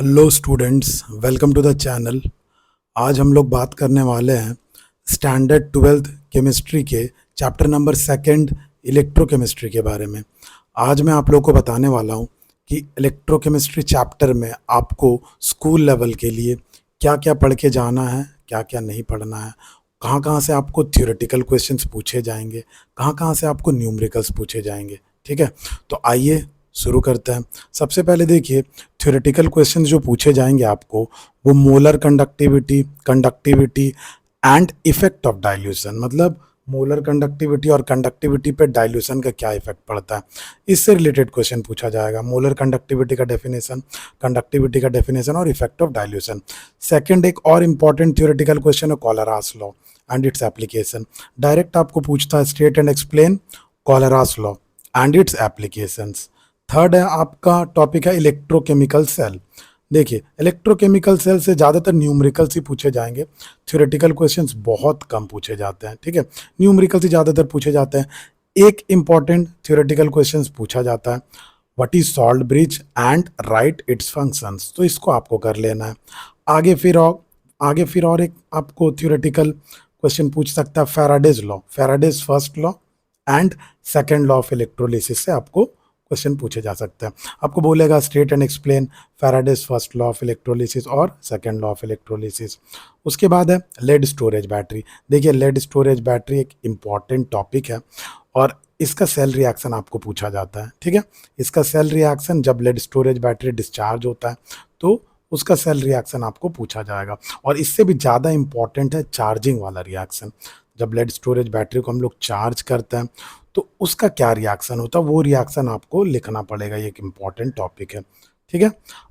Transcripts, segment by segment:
Hello students, welcome to the channel. आज हम लोग बात करने वाले हैं स्टैंडर्ड 12th केमिस्ट्री के चैप्टर नंबर सेकंड इलेक्ट्रोकेमिस्ट्री के बारे में। आज मैं आप लोग को बताने वाला हूं कि इलेक्ट्रोकेमिस्ट्री चैप्टर में आपको स्कूल लेवल के लिए क्या क्या पढ़ के जाना है, क्या क्या नहीं पढ़ना है, कहाँ कहाँ से आपको थ्योरेटिकल क्वेश्चंस पूछे जाएंगे, कहाँ कहाँ से आपको न्यूमेरिकल्स पूछे जाएंगे। ठीक है, तो आइए शुरू करते हैं। सबसे पहले देखिए, थ्योरेटिकल क्वेश्चंस जो पूछे जाएंगे आपको, वो molar conductivity, conductivity and effect of dilution, मतलब मोलर कंडक्टिविटी और कंडक्टिविटी पे डाइल्यूशन का क्या इफेक्ट पड़ता है, इससे रिलेटेड क्वेश्चन पूछा जाएगा। मोलर कंडक्टिविटी का डेफिनेशन, कंडक्टिविटी का डेफिनेशन और इफेक्ट ऑफ डाइल्यूशन। सेकंड, एक और इंपॉर्टेंट थ्योरेटिकल क्वेश्चन है Kohlrausch law and its application. Direct आपको पूछता है state and explain Kohlrausch law and its applications. Third है आपका टॉपिक है इलेक्ट्रोकेमिकल सेल। देखिए, इलेक्ट्रोकेमिकल सेल से ज़्यादातर न्यूमेरिकल्स ही पूछे जाएंगे, थ्योरेटिकल क्वेश्चंस बहुत कम पूछे जाते हैं। ठीक है, न्यूमेरिकल्स ही ज़्यादातर पूछे जाते हैं। एक इंपॉर्टेंट थ्योरेटिकल क्वेश्चंस पूछा जाता है, what is salt bridge and right it's functions, तो इसको आपको कर लेना है। आगे फिर और एक आपको थ्योरेटिकल क्वेश्चन पूछ सकता है Faraday's law, Faraday's first law and second law of electrolysis से आपको क्वेश्चन पूछे जा सकते हैं। आपको बोलेगा state and explain Faraday's first law of electrolysis और सेकंड लॉ ऑफ इलेक्ट्रोलिसिस। उसके बाद है लेड स्टोरेज बैटरी। देखिए, लेड स्टोरेज बैटरी एक इम्पॉर्टेंट टॉपिक है और इसका सेल रिएक्शन आपको पूछा जाता है। ठीक है, इसका सेल रिएक्शन, जब लेड स्टोरेज बैटरी डिस्चार्ज होता है तो उसका सेल रिएक्शन आपको पूछा जाएगा। और इससे भी ज़्यादा इंपॉर्टेंट है चार्जिंग वाला रिएक्शन। जब लेड स्टोरेज बैटरी को हम लोग चार्ज करते हैं तो उसका क्या रिएक्शन होता है, वो रिएक्शन आपको लिखना पड़ेगा। ये एक इम्पॉर्टेंट टॉपिक है। ठीक है,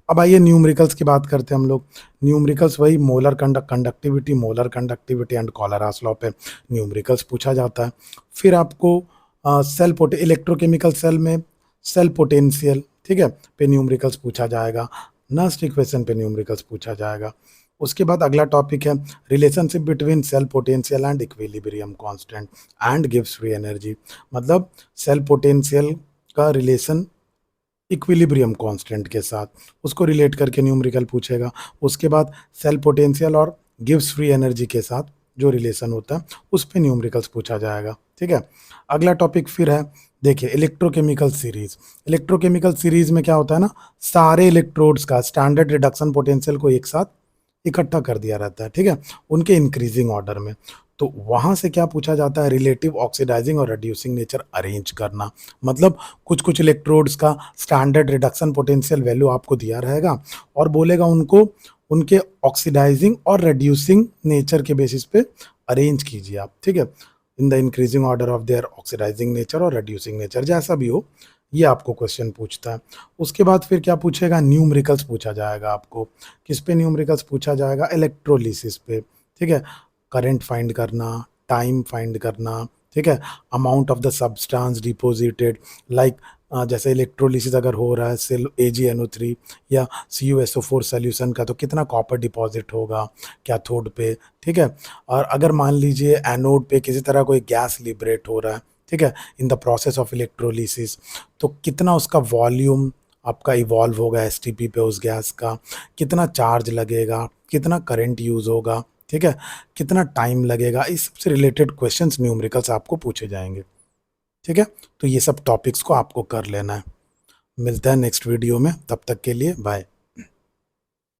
अब आइए न्यूमेरिकल्स की बात करते हैं हम लोग। न्यूमेरिकल्स वही मोलर कंडक्टिविटी एंड कॉलरास लॉ पे न्यूमेरिकल्स पूछा जाता है। फिर आपको इलेक्ट्रोकेमिकल सेल में सेल पोटेंशियल, ठीक है, पे न्यूमेरिकल्स पूछा जाएगा। नस्ट इक्वेशन पे न्यूमेरिकल्स पूछा जाएगा। उसके बाद अगला टॉपिक है relationship between cell potential and equilibrium constant and गिव्स फ्री एनर्जी, मतलब सेल पोटेंशियल का रिलेशन इक्विलिब्रियम कांस्टेंट के साथ, उसको रिलेट करके न्यूमेरिकल पूछेगा। उसके बाद सेल पोटेंशियल और गिव्स फ्री एनर्जी के साथ जो रिलेशन होता है उस पे न्यूमेरिकल्स पूछा जाएगा। ठीक है, अगला टॉपिक फिर है, देखिए, इलेक्ट्रोकेमिकल सीरीज। इलेक्ट्रोकेमिकल सीरीज में क्या होता है ना, सारे इलेक्ट्रोड्स का स्टैंडर्ड रिडक्शन पोटेंशियल को एक साथ इकट्ठा कर दिया रहता है। ठीक है, उनके इंक्रीजिंग ऑर्डर में। तो वहाँ से क्या पूछा जाता है, रिलेटिव ऑक्सीडाइजिंग और रिड्यूसिंग नेचर अरेंज करना, मतलब कुछ कुछ इलेक्ट्रोड्स का स्टैंडर्ड रिडक्शन पोटेंशियल वैल्यू आपको दिया रहेगा और बोलेगा उनको उनके ऑक्सीडाइजिंग और रिड्यूसिंग नेचर के बेसिस पे अरेंज कीजिए आप। ठीक है, in the increasing order of their oxidising nature और रिड्यूसिंग नेचर, जैसा भी हो, ये आपको क्वेश्चन पूछता है। उसके बाद फिर क्या पूछेगा, न्यूमेरिकल्स पूछा जाएगा आपको। किस पे न्यूमेरिकल्स पूछा जाएगा, इलेक्ट्रोलिसिस पे। ठीक है, करंट फाइंड करना, टाइम फाइंड करना, ठीक है, amount of the substance deposited, like जैसे इलेक्ट्रोलिसिस अगर हो रहा है सेल AgNO3 या CuSO4 सोल्यूशन का, तो कितना कॉपर डिपॉजिट होगा कैथोड पे। ठीक है, और अगर मान लीजिए एनोड पे किसी तरह कोई गैस लिबरेट हो रहा है, ठीक है, in the process of electrolysis, तो कितना उसका वॉल्यूम आपका इवॉल्व होगा STP पे उस गैस का, कितना चार्ज लगेगा, कितना करंट यूज़ होगा, ठीक है, कितना टाइम लगेगा, इस सबसे रिलेटेड क्वेश्चंस न्यूमेरिकल्स आपको पूछे जाएंगे। ठीक है, तो ये सब टॉपिक्स को आपको कर लेना है। मिलता है नेक्स्ट वीडियो में, तब तक के लिए बाय।